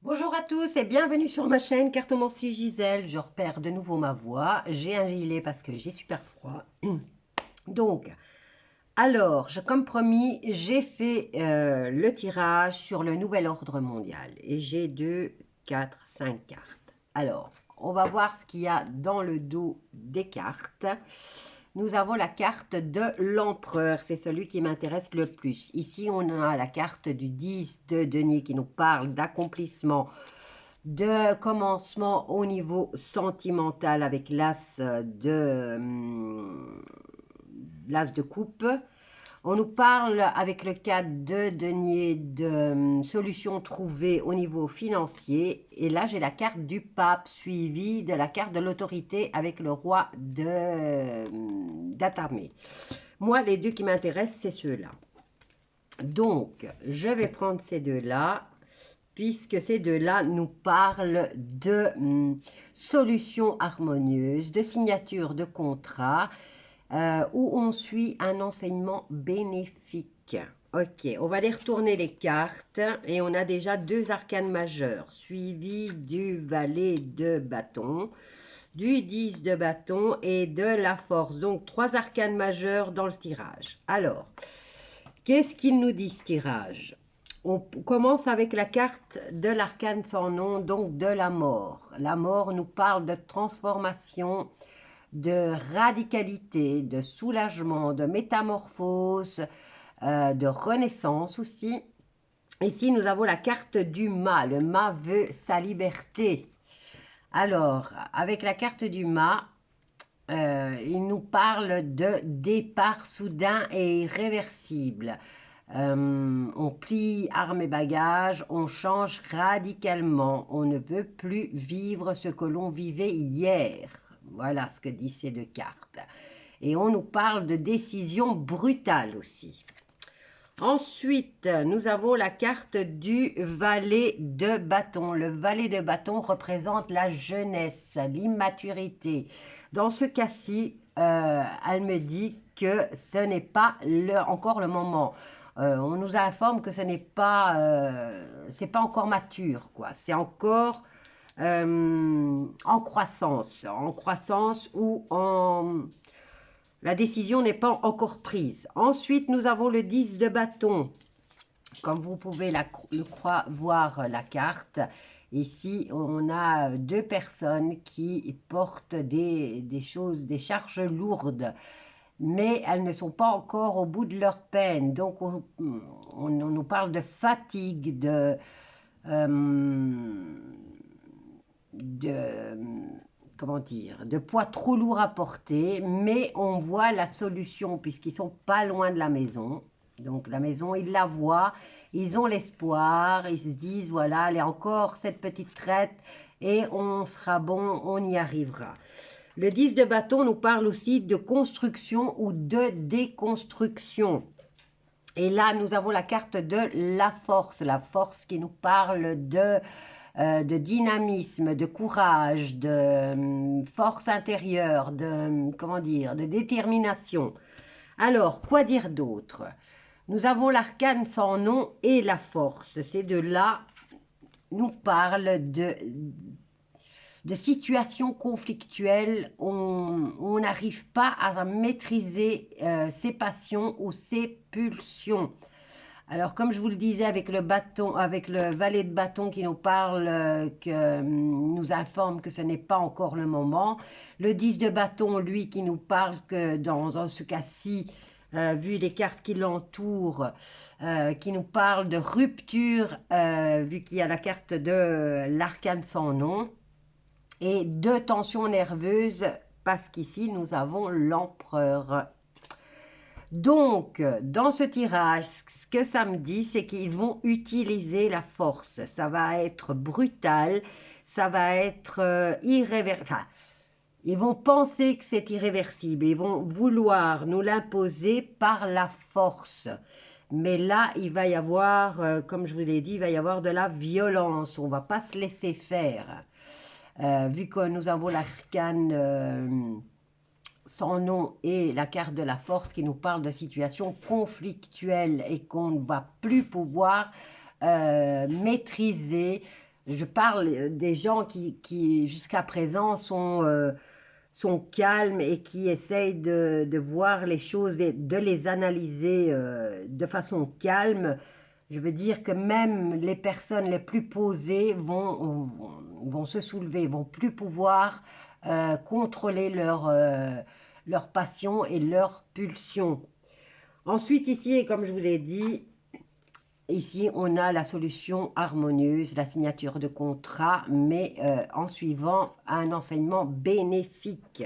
Bonjour à tous et bienvenue sur ma chaîne Cartomancie Gisèle. Je repère de nouveau ma voix. J'ai un gilet parce que j'ai super froid. Donc, comme promis, j'ai fait le tirage sur le nouvel ordre mondial. Et j'ai 2, 4, 5 cartes. Alors, on va voir ce qu'il y a dans le dos des cartes. Nous avons la carte de l'empereur, c'est celui qui m'intéresse le plus. Ici, on a la carte du 10 de denier qui nous parle d'accomplissement, de commencement au niveau sentimental avec l'as de coupe. On nous parle avec le 4 de denier de solutions trouvées au niveau financier. Et là, j'ai la carte du pape suivie de la carte de l'autorité avec le roi d'Atamé. Moi, les deux qui m'intéressent, c'est ceux-là. Donc, je vais prendre ces deux-là, puisque ces deux-là nous parlent de solutions harmonieuses, de signature de contrat, où on suit un enseignement bénéfique. Ok, on va aller retourner les cartes et on a déjà deux arcanes majeures, suivis du valet de bâton, du 10 de bâton et de la force. Donc, trois arcanes majeures dans le tirage. Alors, qu'est-ce qu'il nous dit ce tirage? On commence avec la carte de l'arcane sans nom, donc de la mort. La mort nous parle de transformation, de radicalité, de soulagement, de métamorphose, de renaissance aussi. Ici, nous avons la carte du mât. Le mât veut sa liberté. Alors, avec la carte du mât, il nous parle de départ soudain et irréversible. On plie armes et bagages, on change radicalement. On ne veut plus vivre ce que l'on vivait hier. Voilà ce que disent ces deux cartes. Et on nous parle de décision brutale aussi. Ensuite, nous avons la carte du valet de bâton. Le valet de bâton représente la jeunesse, l'immaturité. Dans ce cas-ci, elle me dit que ce n'est pas encore le moment. On nous informe que ce n'est pas, c'est pas encore mature, quoi. C'est encore en croissance ou en la décision n'est pas encore prise. Ensuite, nous avons le 10 de bâton. Comme vous pouvez voir la carte, ici, on a deux personnes qui portent des choses, des charges lourdes, mais elles ne sont pas encore au bout de leur peine. Donc, on nous parle de fatigue, de comment dire, de poids trop lourd à porter, mais on voit la solution puisqu'ils sont pas loin de la maison. Donc la maison, ils la voient, ils ont l'espoir, ils se disent voilà, allez encore cette petite traite et on sera bon, on y arrivera. Le 10 de bâton nous parle aussi de construction ou de déconstruction. Et là, nous avons la carte de la force qui nous parle de dynamisme, de courage, de force intérieure, comment dire, de détermination. Alors, quoi dire d'autre? Nous avons l'arcane sans nom et la force. Ces deux-là nous parlent de situations conflictuelles. On n'arrive pas à maîtriser ses passions ou ses pulsions. Alors, comme je vous le disais avec le bâton, avec le valet de bâton qui nous parle, nous informe que ce n'est pas encore le moment. Le 10 de bâton, lui, qui nous parle que dans ce cas-ci, vu les cartes qui l'entourent, qui nous parle de rupture, vu qu'il y a la carte de l'arcane sans nom, et de tension nerveuse, parce qu'ici, nous avons l'empereur. Donc, dans ce tirage, ce que ça me dit, c'est qu'ils vont utiliser la force. Ça va être brutal, ça va être irréversible. Enfin, ils vont penser que c'est irréversible. Ils vont vouloir nous l'imposer par la force. Mais là, il va y avoir, comme je vous l'ai dit, il va y avoir de la violence. On ne va pas se laisser faire. Vu que nous avons l'arcane sans nom et la carte de la force qui nous parle de situations conflictuelles et qu'on ne va plus pouvoir maîtriser Je parle des gens qui jusqu'à présent sont calmes et qui essayent de voir les choses et de les analyser de façon calme. Je veux dire que même les personnes les plus posées vont se soulever, vont plus pouvoir contrôler leur passion et leur pulsion. Ensuite, ici, comme je vous l'ai dit, ici, on a la solution harmonieuse, la signature de contrat, mais en suivant un enseignement bénéfique.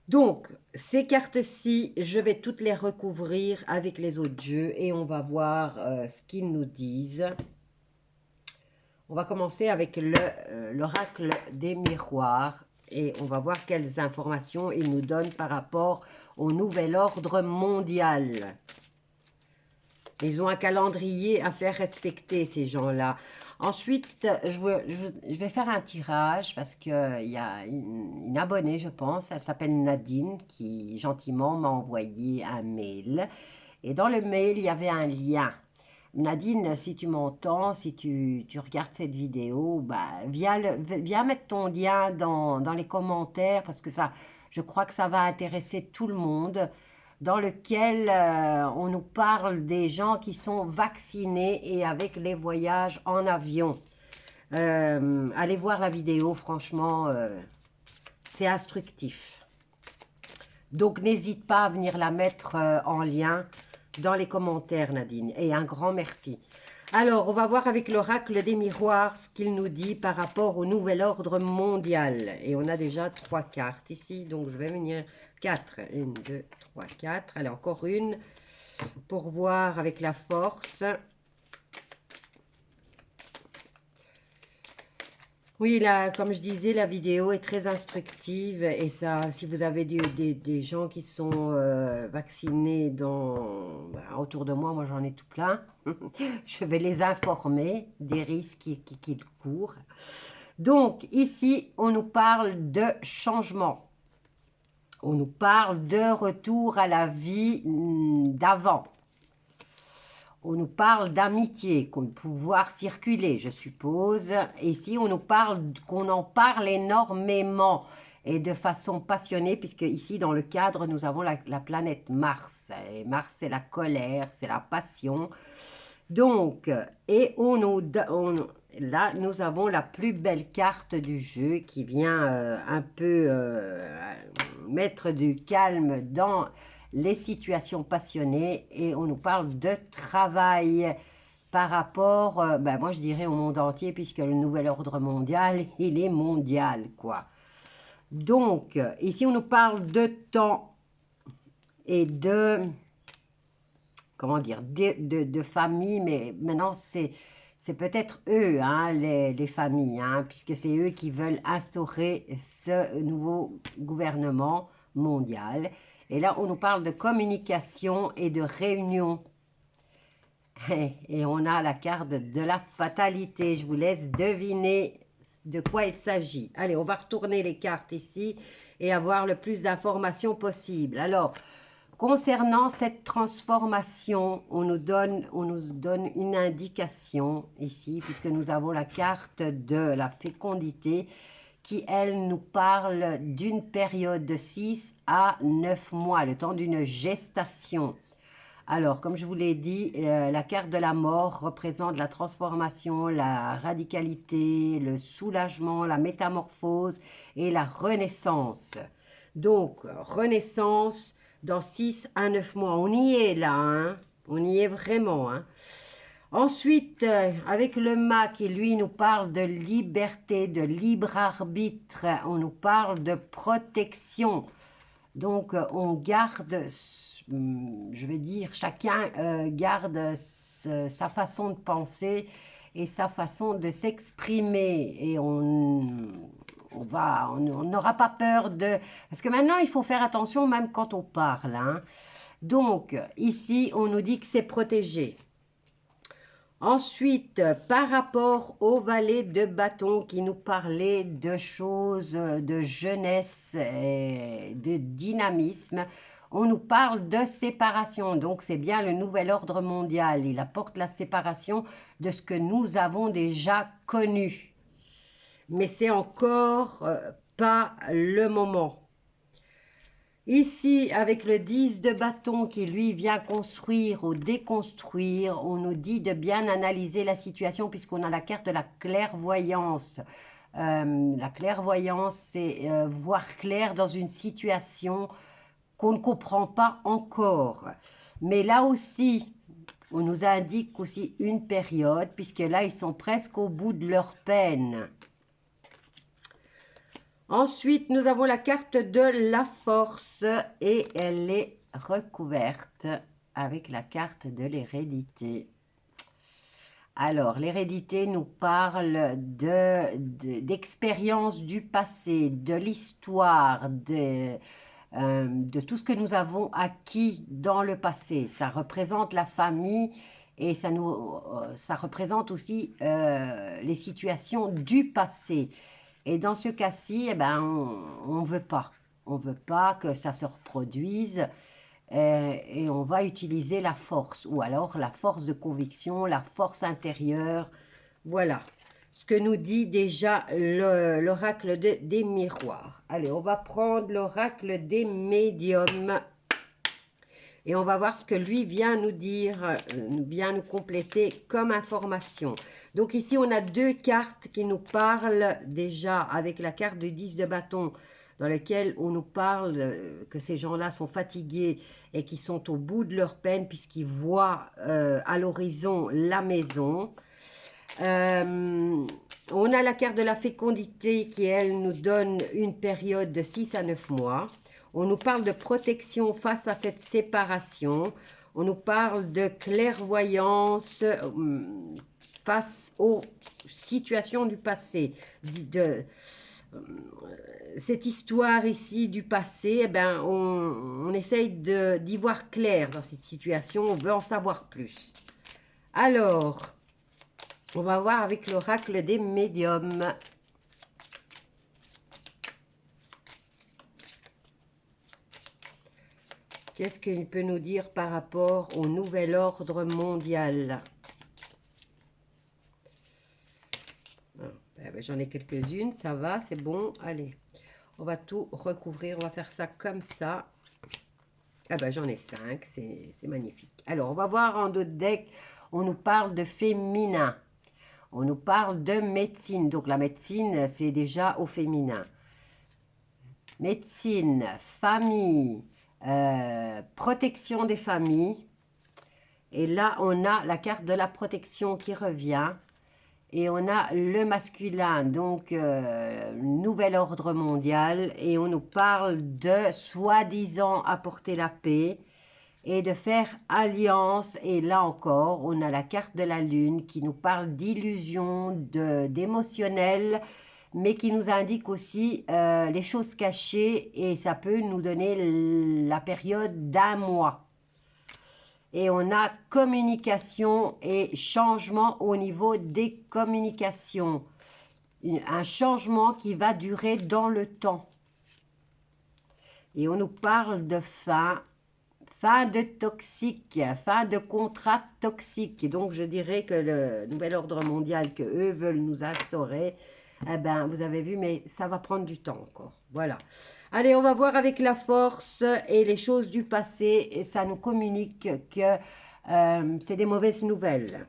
Donc, ces cartes-ci, je vais toutes les recouvrir avec les autres jeux et on va voir ce qu'ils nous disent. On va commencer avec l'oracle des miroirs et on va voir quelles informations il nous donne par rapport au nouvel ordre mondial. Ils ont un calendrier à faire respecter, ces gens-là. Ensuite, je vais faire un tirage parce qu'il y a une abonnée, je pense, elle s'appelle Nadine, qui gentiment m'a envoyé un mail. Et dans le mail, il y avait un lien. Nadine, si tu m'entends, si tu regardes cette vidéo, bah, viens mettre ton lien dans les commentaires parce que je crois que ça va intéresser tout le monde, dans lequel on nous parle des gens qui sont vaccinés et avec les voyages en avion. Allez voir la vidéo, franchement, c'est instructif. Donc, n'hésite pas à venir la mettre en lien dans les commentaires, Nadine. Et un grand merci. Alors, on va voir avec l'oracle des miroirs ce qu'il nous dit par rapport au nouvel ordre mondial. Et on a déjà 3 cartes ici, donc je vais venir 4. 1, 2, 3, 4. Allez, encore une pour voir avec la force. Oui, là, comme je disais, la vidéo est très instructive et ça, si vous avez des gens qui sont vaccinés autour de moi j'en ai tout plein, je vais les informer des risques qu'ils courent. Donc, ici, on nous parle de changement. On nous parle de retour à la vie d'avant. On nous parle d'amitié, qu'on pouvoir circuler, je suppose. Ici, on nous parle qu'on en parle énormément et de façon passionnée, puisque ici, dans le cadre, nous avons la planète Mars. Et Mars, c'est la colère, c'est la passion. Donc, et là, nous avons la plus belle carte du jeu qui vient un peu mettre du calme dans les situations passionnées et on nous parle de travail par rapport, moi je dirais au monde entier puisque le nouvel ordre mondial, il est mondial quoi. Donc, ici on nous parle de temps et de, comment dire, de famille, mais maintenant c'est peut-être eux, hein, les familles, hein, puisque c'est eux qui veulent instaurer ce nouveau gouvernement mondial. Et là, on nous parle de communication et de réunion. Et on a la carte de la fatalité. Je vous laisse deviner de quoi il s'agit. Allez, on va retourner les cartes ici et avoir le plus d'informations possible. Alors, concernant cette transformation, on nous donne une indication ici, puisque nous avons la carte de la fécondité qui, elle, nous parle d'une période de 6 à 9 mois, le temps d'une gestation. Alors, comme je vous l'ai dit, la carte de la mort représente la transformation, la radicalité, le soulagement, la métamorphose et la renaissance. Donc, renaissance dans 6 à 9 mois. On y est là, hein? On y est vraiment, hein? Ensuite, avec le mât qui, lui, nous parle de liberté, de libre arbitre, on nous parle de protection. Donc, on garde, je vais dire, chacun garde sa façon de penser et sa façon de s'exprimer. Et on n'aura pas peur de... Parce que maintenant, il faut faire attention même quand on parle, hein. Donc, ici, on nous dit que c'est protégé. Ensuite, par rapport au valet de bâton qui nous parlait de choses de jeunesse et de dynamisme, on nous parle de séparation. Donc, c'est bien le nouvel ordre mondial. Il apporte la séparation de ce que nous avons déjà connu. Mais c'est encore pas le moment. Ici, avec le 10 de bâton qui lui vient construire ou déconstruire, on nous dit de bien analyser la situation puisqu'on a la carte de la clairvoyance. La clairvoyance, c'est voir clair dans une situation qu'on ne comprend pas encore. Mais là aussi, on nous indique aussi une période puisque là, ils sont presque au bout de leur peine. Ensuite, nous avons la carte de la force et elle est recouverte avec la carte de l'hérédité. Alors, l'hérédité nous parle d'expérience du passé, de l'histoire, de tout ce que nous avons acquis dans le passé. Ça représente la famille et ça représente aussi les situations du passé. Et dans ce cas-ci, eh ben, on ne veut pas. On ne veut pas que ça se reproduise et on va utiliser la force ou alors la force de conviction, la force intérieure. Voilà ce que nous dit déjà l'oracle des miroirs. Allez, on va prendre l'oracle des médiums et on va voir ce que lui vient nous dire, vient nous compléter comme information. Donc ici, on a deux cartes qui nous parlent déjà avec la carte du 10 de bâton dans laquelle on nous parle que ces gens-là sont fatigués et qui sont au bout de leur peine puisqu'ils voient à l'horizon la maison. On a la carte de la fécondité qui, elle, nous donne une période de 6 à 9 mois. On nous parle de protection face à cette séparation. On nous parle de clairvoyance face aux situations du passé. Cette histoire ici du passé, eh ben, on essaye d'y voir clair dans cette situation. On veut en savoir plus. Alors, on va voir avec l'oracle des médiums. Qu'est-ce qu'il peut nous dire par rapport au nouvel ordre mondial? J'en ai quelques-unes, ça va, c'est bon. Allez, on va tout recouvrir, on va faire ça comme ça. Ah ben, j'en ai 5, c'est magnifique. Alors, on va voir en d'autres decks, on nous parle de féminin. On nous parle de médecine. Donc, la médecine, c'est déjà au féminin. Médecine, famille, protection des familles. Et là, on a la carte de la protection qui revient. Et on a le masculin, donc nouvel ordre mondial. Et on nous parle de soi-disant apporter la paix et de faire alliance. Et là encore, on a la carte de la lune qui nous parle d'illusion, d'émotionnel, mais qui nous indique aussi les choses cachées et ça peut nous donner la période d'1 mois. Et on a communication et changement au niveau des communications. Un changement qui va durer dans le temps. Et on nous parle de fin de toxique, fin de contrat toxique. Et donc, je dirais que le nouvel ordre mondial que eux veulent nous instaurer, eh ben, vous avez vu, mais ça va prendre du temps encore. Voilà. Allez, on va voir avec la force et les choses du passé. Et ça nous communique que c'est des mauvaises nouvelles.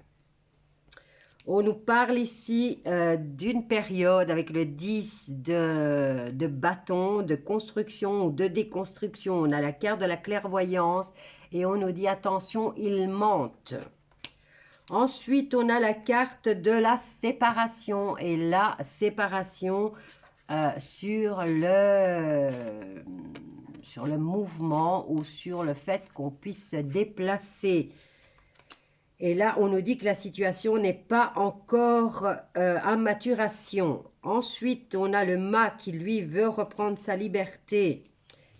On nous parle ici d'une période avec le 10 de bâton, de construction ou de déconstruction. On a la carte de la clairvoyance et on nous dit attention, il mente. Ensuite, on a la carte de la séparation et la séparation sur le mouvement ou sur le fait qu'on puisse se déplacer. Et là, on nous dit que la situation n'est pas encore en maturation. Ensuite, on a le mât qui, lui, veut reprendre sa liberté.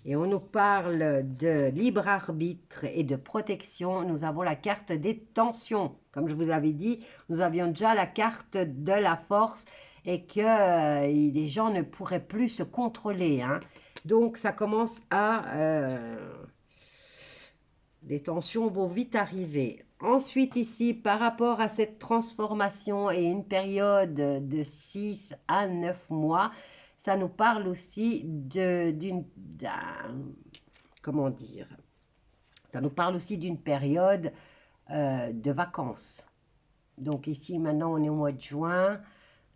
Et on nous parle de libre arbitre et de protection. Nous avons la carte des tensions. Comme je vous avais dit, nous avions déjà la carte de la force et que les gens ne pourraient plus se contrôler. Hein. Donc, ça commence à Les tensions vont vite arriver. Ensuite, ici, par rapport à cette transformation et une période de 6 à 9 mois, ça nous parle aussi comment dire, ça nous parle aussi d'une période de vacances. Donc ici, maintenant, on est au mois de juin.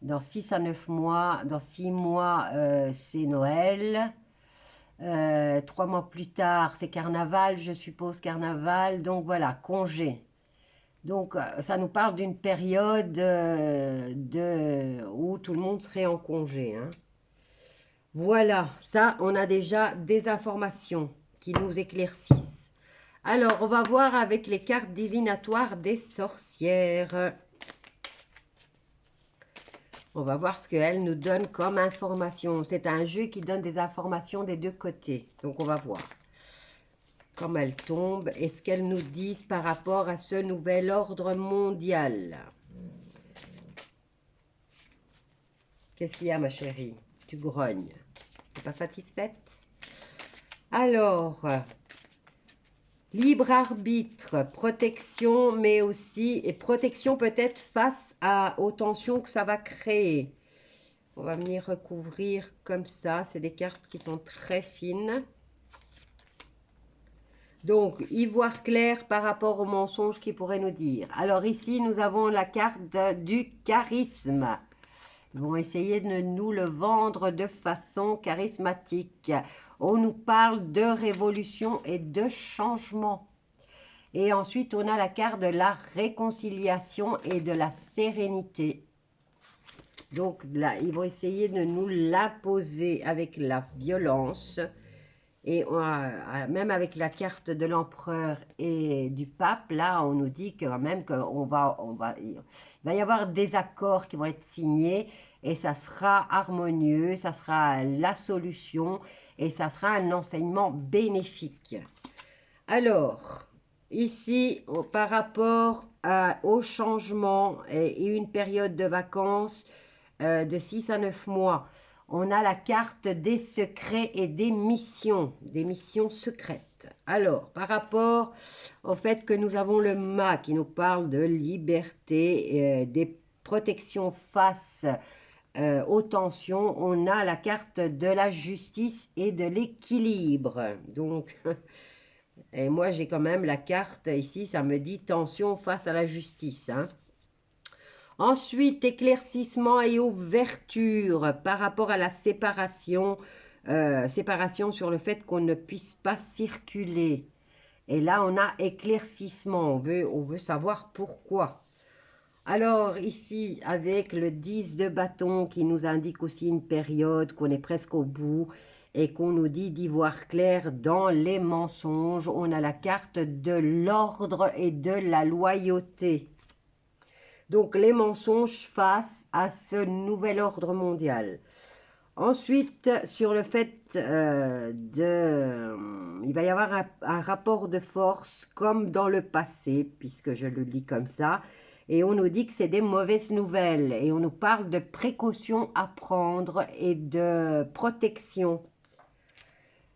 Dans 6 à 9 mois, dans 6 mois, c'est Noël. 3 mois plus tard, c'est carnaval, je suppose, carnaval. Donc voilà, congé. Donc ça nous parle d'une période où tout le monde serait en congé, hein. Voilà, ça, on a déjà des informations qui nous éclaircissent. Alors, on va voir avec les cartes divinatoires des sorcières. On va voir ce qu'elles nous donnent comme information. C'est un jeu qui donne des informations des deux côtés. Donc, on va voir comment elles tombent et ce qu'elles nous disent par rapport à ce nouvel ordre mondial. Qu'est-ce qu'il y a, ma chérie? Tu grognes. Tu n'es pas satisfaite? Alors, libre arbitre, protection, mais aussi, et protection peut-être face aux tensions que ça va créer. On va venir recouvrir comme ça. C'est des cartes qui sont très fines. Donc, y voir clair par rapport aux mensonges qu'ils pourraient nous dire. Alors ici, nous avons la carte du charisme. Ils vont essayer de nous le vendre de façon charismatique. On nous parle de révolution et de changement. Et ensuite, on a la carte de la réconciliation et de la sérénité. Donc là, ils vont essayer de nous l'imposer avec la violence. Et même avec la carte de l'empereur et du pape, là, on nous dit quand même il va y avoir des accords qui vont être signés et ça sera harmonieux, ça sera la solution et ça sera un enseignement bénéfique. Alors, ici, par rapport au changement et une période de vacances de 6 à 9 mois, on a la carte des secrets et des missions secrètes. Alors, par rapport au fait que nous avons le mât qui nous parle de liberté, des protections face aux tensions, on a la carte de la justice et de l'équilibre. Donc, et moi j'ai quand même la carte ici, ça me dit tension face à la justice, hein. Ensuite, éclaircissement et ouverture par rapport à la séparation. Séparation sur le fait qu'on ne puisse pas circuler. Et là, on a éclaircissement. On veut savoir pourquoi. Alors, ici, avec le 10 de bâton qui nous indique aussi une période, qu'on est presque au bout et qu'on nous dit d'y voir clair dans les mensonges, on a la carte de l'ordre et de la loyauté. Donc, les mensonges face à ce nouvel ordre mondial. Ensuite, sur le fait il va y avoir un rapport de force comme dans le passé, puisque je le lis comme ça. Et on nous dit que c'est des mauvaises nouvelles. Et on nous parle de précautions à prendre et de protection.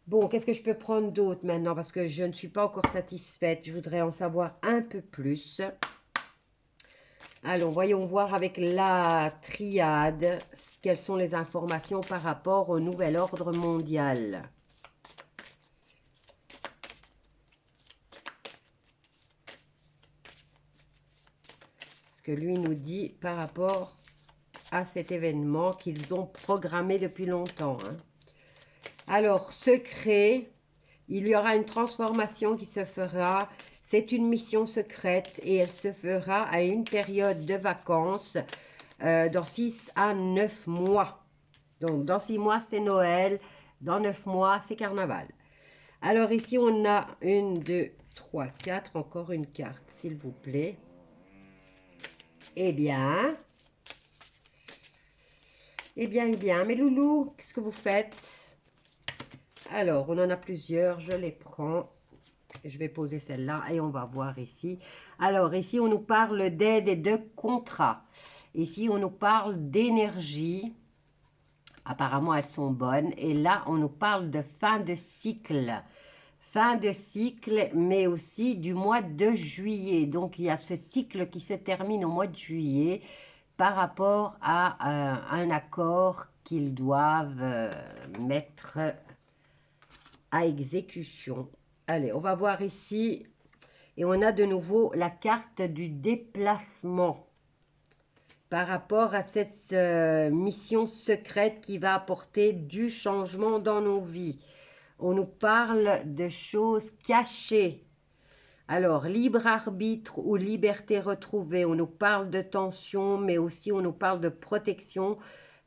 Bon, qu'est-ce que je peux prendre d'autre maintenant? Parce que je ne suis pas encore satisfaite. Je voudrais en savoir un peu plus. Alors, voyons voir avec la triade quelles sont les informations par rapport au nouvel ordre mondial. Ce que lui nous dit par rapport à cet événement qu'ils ont programmé depuis longtemps, hein. Alors, secret, il y aura une transformation qui se fera. C'est une mission secrète et elle se fera à une période de vacances dans 6 à 9 mois. Donc, dans 6 mois, c'est Noël. Dans 9 mois, c'est carnaval. Alors, ici, on a 1, 2, 3, 4. Encore une carte, s'il vous plaît. Eh bien, mes loulous, qu'est-ce que vous faites? Alors, on en a plusieurs, je les prends. Je vais poser celle-là et on va voir ici. Alors, ici, on nous parle d'aide et de contrat. Ici, on nous parle d'énergie. Apparemment, elles sont bonnes. Et là, on nous parle de fin de cycle. fin de cycle, mais aussi du mois de juillet. Donc, il y a ce cycle qui se termine au mois de juillet par rapport à un accord qu'ils doivent mettre à exécution. Allez, on va voir ici. Et on a de nouveau la carte du déplacement par rapport à cette mission secrète qui va apporter du changement dans nos vies. On nous parle de choses cachées. Alors, libre arbitre ou liberté retrouvée. On nous parle de tension, mais aussi on nous parle de protection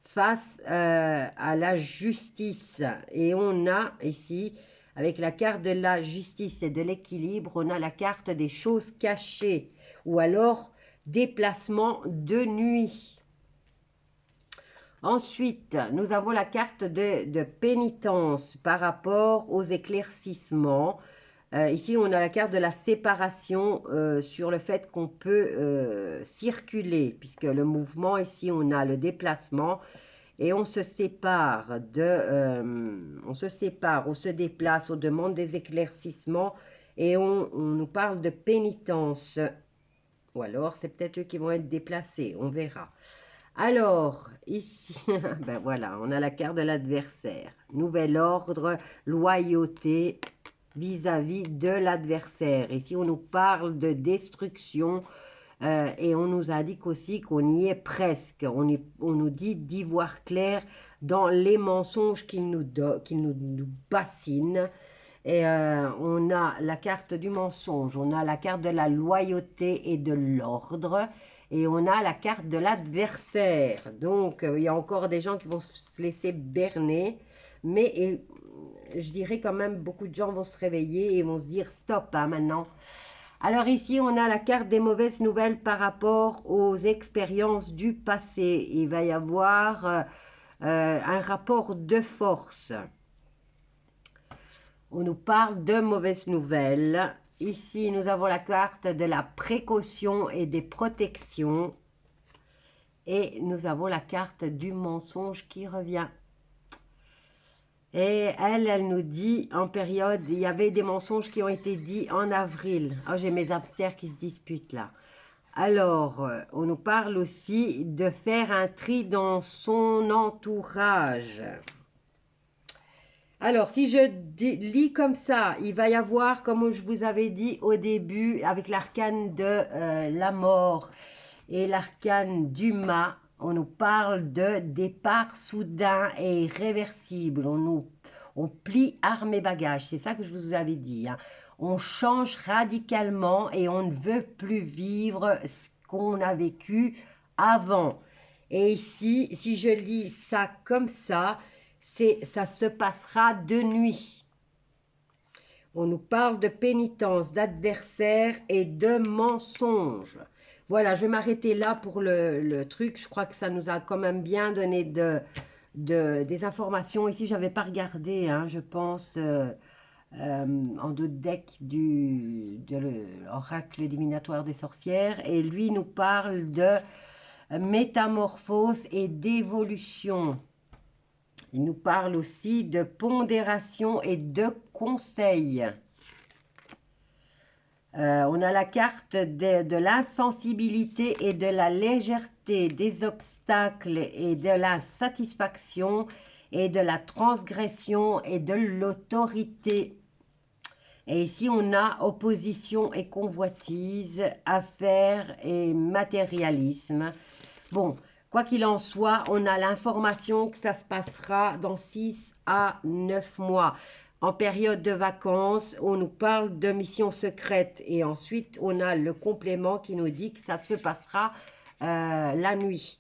face à la justice. Et on a ici, avec la carte de la justice et de l'équilibre, on a la carte des choses cachées. Ou alors, déplacement de nuit. Ensuite, nous avons la carte de pénitence par rapport aux éclaircissements. Ici, on a la carte de la séparation sur le fait qu'on peut circuler, puisque le mouvement, ici, on a le déplacement et on se sépare, on se déplace, on demande des éclaircissements et on nous parle de pénitence. Ou alors, c'est peut-être eux qui vont être déplacés, on verra. Alors, ici, ben voilà, on a la carte de l'adversaire. Nouvel ordre, loyauté vis-à-vis de l'adversaire. Ici, on nous parle de destruction et on nous indique aussi qu'on y est presque. On nous dit d'y voir clair dans les mensonges qu'ils nous bassinent. Et on a la carte du mensonge, on a la carte de la loyauté et de l'ordre. Et on a la carte de l'adversaire. Donc, il y a encore des gens qui vont se laisser berner. Mais je dirais quand même, beaucoup de gens vont se réveiller et vont se dire stop hein, maintenant. Alors ici, on a la carte des mauvaises nouvelles par rapport aux expériences du passé. Il va y avoir un rapport de force. On nous parle de mauvaises nouvelles. Ici, nous avons la carte de la précaution et des protections. Et nous avons la carte du mensonge qui revient. Et elle nous dit en période, il y avait des mensonges qui ont été dits en avril. Oh, j'ai mes hamsters qui se disputent là. Alors, on nous parle aussi de faire un tri dans son entourage. Alors, si je lis comme ça, il va y avoir, comme je vous avais dit au début, avec l'arcane de la mort et l'arcane du mât, on nous parle de départ soudain et irréversible. On plie armes et bagages, c'est ça que je vous avais dit. Hein. On change radicalement et on ne veut plus vivre ce qu'on a vécu avant. Et ici, si je lis ça comme ça se passera de nuit. On nous parle de pénitence, d'adversaire et de mensonge. Voilà, je vais m'arrêter là pour le truc. Je crois que ça nous a quand même bien donné des informations. Ici, je n'avais pas regardé, hein, je pense, en d'autres decks de l'oracle divinatoire des sorcières. Et lui nous parle de métamorphose et d'évolution. Il nous parle aussi de pondération et de conseil. On a la carte de l'insensibilité et de la légèreté, des obstacles et de la satisfaction et de la transgression et de l'autorité. Et ici, on a opposition et convoitise, affaires et matérialisme. Bon, quoi qu'il en soit, on a l'information que ça se passera dans 6 à 9 mois. En période de vacances, on nous parle de mission secrète. Et ensuite, on a le complément qui nous dit que ça se passera la nuit.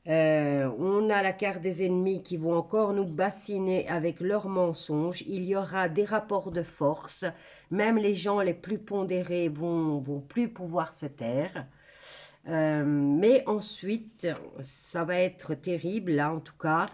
On a la carte des ennemis qui vont encore nous bassiner avec leurs mensonges. Il y aura des rapports de force. Même les gens les plus pondérés vont plus pouvoir se taire. Mais ensuite, ça va être terrible, là en tout cas,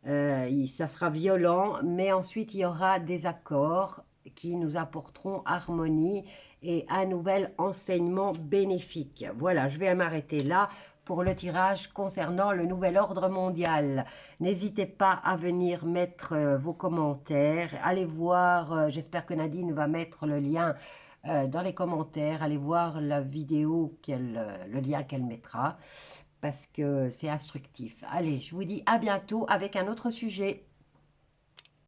ça sera violent, mais ensuite il y aura des accords qui nous apporteront harmonie et un nouvel enseignement bénéfique. Voilà, je vais m'arrêter là pour le tirage concernant le nouvel ordre mondial. N'hésitez pas à venir mettre vos commentaires. Allez voir, j'espère que Nadine va mettre le lien dans les commentaires. Allez voir la vidéo, le lien qu'elle mettra, parce que c'est instructif. Allez, je vous dis à bientôt avec un autre sujet.